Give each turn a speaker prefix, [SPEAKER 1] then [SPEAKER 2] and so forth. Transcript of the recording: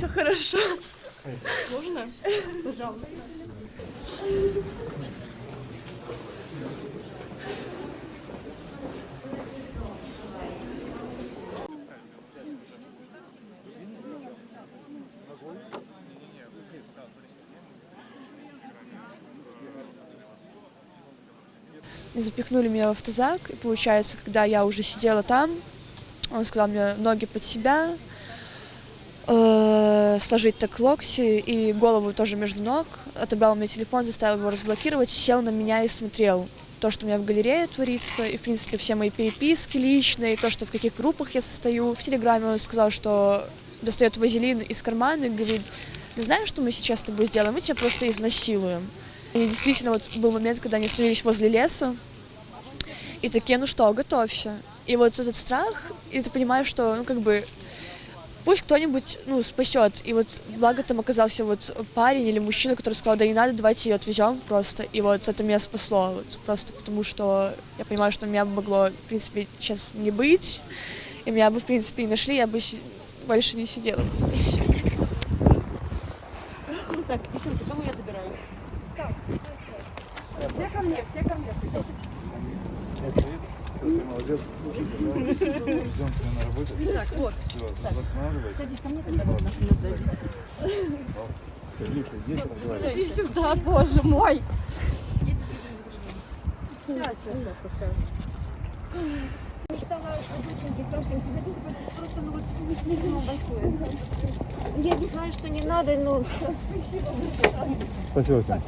[SPEAKER 1] все хорошо.
[SPEAKER 2] Можно? Пожалуйста.
[SPEAKER 1] Запихнули меня в автозак, и получается, когда я уже сидела там, он сказал мне ноги под себя, сложить так локти и голову тоже между ног, отобрал у меня телефон, заставил его разблокировать, сел на меня и смотрел то, что у меня в галерее творится, и, в принципе, все мои переписки личные, то, что в каких группах я состою. В Телеграме он сказал, что достает вазелин из кармана и говорит: ты знаешь, что мы сейчас с тобой сделаем? Мы тебя просто изнасилуем. И действительно, вот был момент, когда они остановились возле леса, и такие: ну что, готовься. И вот этот страх, и ты понимаешь, что, ну, как бы, пусть кто-нибудь, ну, спасет. И вот благо там оказался вот парень или мужчина, который сказал: да не надо, давайте ее отвезем просто. И вот это меня спасло, вот, просто потому что я понимаю, что меня могло, в принципе, сейчас не быть. И меня бы, в принципе, и нашли, я бы больше не сидела.
[SPEAKER 2] Так, девчонки, кого я забираю? Так, все ко мне, все ко мне.
[SPEAKER 3] Все, ты молодец. Ждем тебя на работе.
[SPEAKER 2] Так, вот.
[SPEAKER 3] Все, восстанавливайся.
[SPEAKER 2] Садись ко мне, тогда вот наши сзади.
[SPEAKER 3] Иди, разговаривай.
[SPEAKER 2] Иди сюда, боже мой. Сейчас подскажу.
[SPEAKER 4] Просто, ну вот, слишком большое. Я не знаю, что не надо, но...
[SPEAKER 3] Спасибо, Сань.